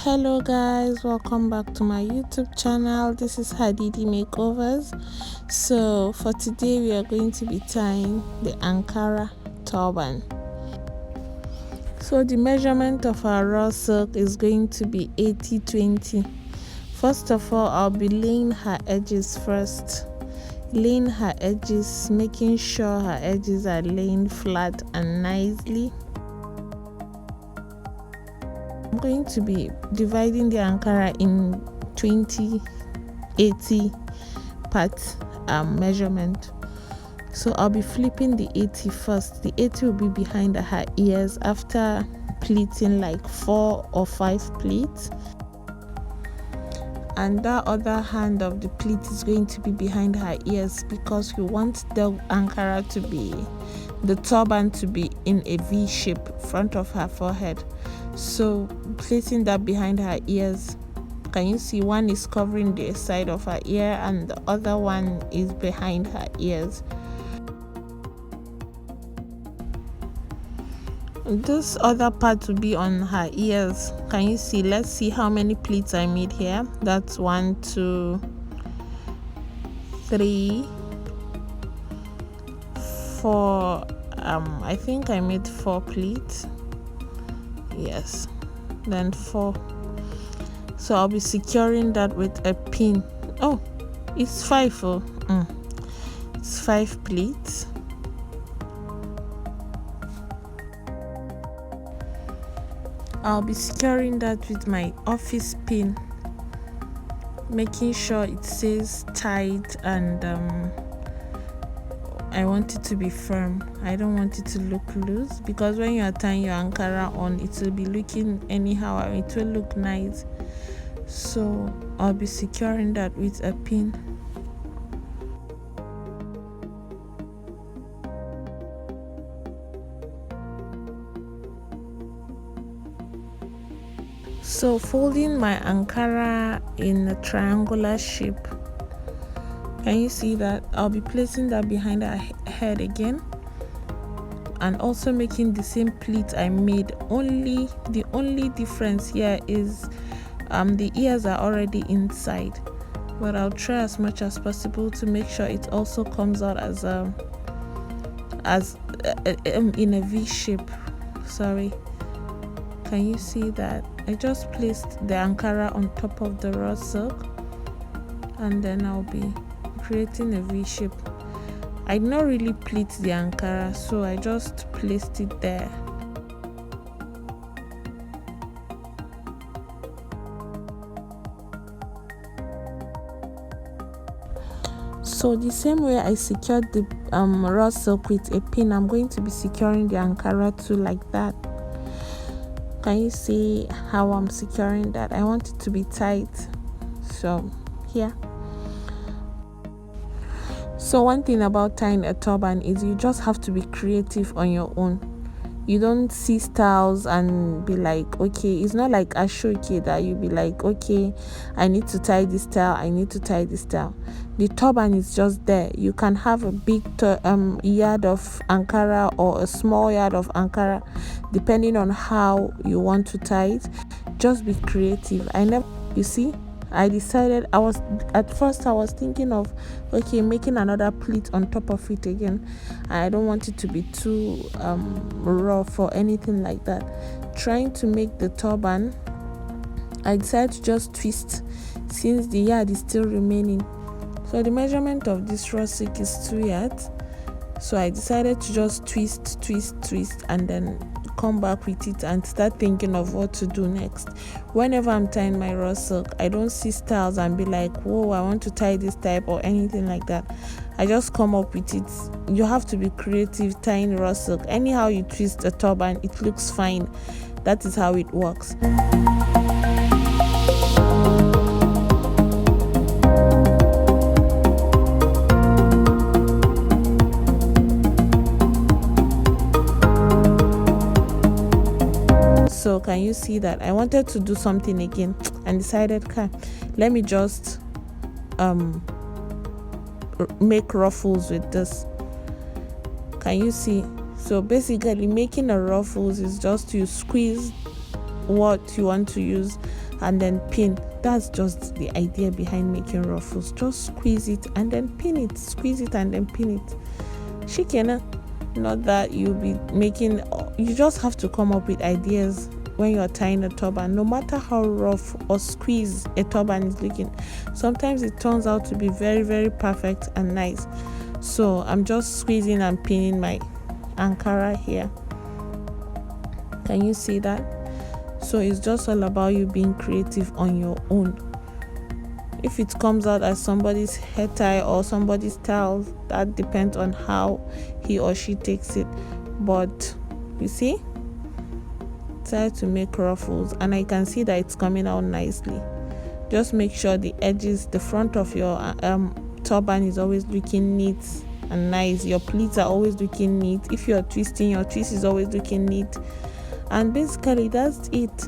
Hello guys, welcome back to my YouTube channel. This is Hadidi Makeovers. So for today we are going to be tying the Ankara turban. So the measurement of our raw silk is going to be 80-20. First of all, I'll be laying her edges first. Laying her edges, making sure her edges are laying flat and nicely. I'm going to be dividing the Ankara in 20-80 parts measurement. So I'll be flipping the 80 first. The 80 will be behind her ears after pleating like 4 or 5 pleats. And that other hand of the pleat is going to be behind her ears because we want the Ankara to be, the turban to be in a V shape front of her forehead. So placing that behind her ears, can you see one is covering the side of her ear and the other one is behind her ears. This other part will be on her ears. Can you see? Let's see how many pleats I made here. That's 1, 2, 3, 4. I think I made 4 pleats. Yes, then 4. So I'll be securing that with a pin. Oh, it's 5. It's 5 pleats. I'll be securing that with my office pin, making sure it stays tight, and I want it to be firm. I don't want it to look loose, because when you are tying your Ankara on, it will be looking anyhow and it will look nice. So I'll be securing that with a pin. So folding my Ankara in a triangular shape. Can you see that? I'll be placing that behind her head again, and also making the same pleat I made. The only difference here is the ears are already inside, but I'll try as much as possible to make sure it also comes out as in a V shape. Sorry, can you see that? I just placed the Ankara on top of the raw silk, and then I'll be creating a V shape. I did not really pleat the Ankara, so I just placed it there. So the same way I secured the raw silk with a pin, I'm going to be securing the Ankara too, like that. Can you see how I'm securing that? I want it to be tight. So here. So one thing about tying a turban is you just have to be creative on your own. You don't see styles and be like, okay, it's not like Ashoke that you be like, okay, I need to tie this style, I need to tie this style. The turban is just there. You can have a big yard of Ankara or a small yard of Ankara, depending on how you want to tie it. Just be creative. You see, I decided, at first I was thinking of, okay, making another pleat on top of it again. I don't want it to be too rough or anything like that. Trying to make the turban, I decided to just twist, since the yard is still remaining. So the measurement of this raw silk is 2 yards. So I decided to just twist, and then come back with it and start thinking of what to do next. Whenever I'm tying my raw silk, I don't see styles and be like, whoa, I want to tie this type or anything like that. I just come up with it. You have to be creative tying raw silk. Anyhow you twist a turban, it looks fine. That is how it works. So can you see that I wanted to do something again and decided, let me just make ruffles with this. Can you see? So basically making a ruffles is just you squeeze what you want to use and then pin. That's just the idea behind making ruffles. Just squeeze it and then pin it, squeeze it and then pin it. Shikena. Not that you'll be making, you just have to come up with ideas when you're tying a turban, no matter how rough or squeezed a turban is looking. Sometimes it turns out to be very, very perfect and nice. So I'm just squeezing and pinning my Ankara here. Can you see that? So it's just all about you being creative on your own. If it comes out as somebody's head tie or somebody's style, that depends on how he or she takes it. But you see, try to make ruffles, and I can see that it's coming out nicely. Just make sure the edges, the front of your turban is always looking neat and nice. Your pleats are always looking neat. If you're twisting, your twist is always looking neat. And basically that's it.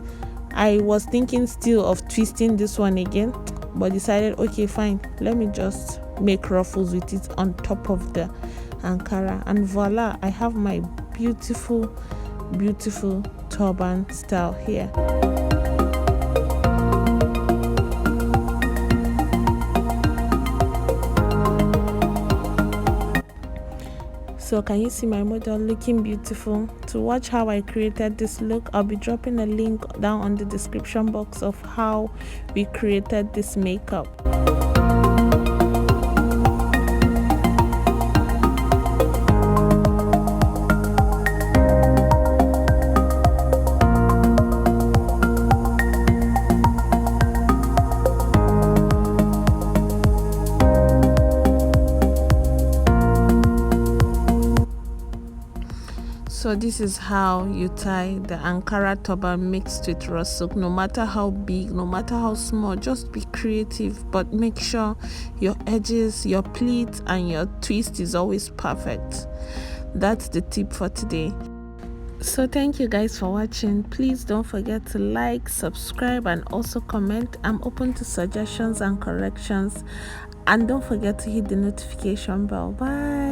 I was thinking still of twisting this one again, but decided, okay, fine, let me just make ruffles with it on top of the Ankara, and voila, I have my beautiful, beautiful turban style here. So can you see my model looking beautiful? To watch how I created this look, I'll be dropping a link down on the description box of how we created this makeup. So this is how you tie the Ankara turban mixed with rawsilk. No matter how big, no matter how small, just be creative, but make sure your edges, your pleats and your twist is always perfect. That's the tip for today. So thank you guys for watching. Please don't forget to like, subscribe and also comment. I'm open to suggestions and corrections, and don't forget to hit the notification bell. Bye.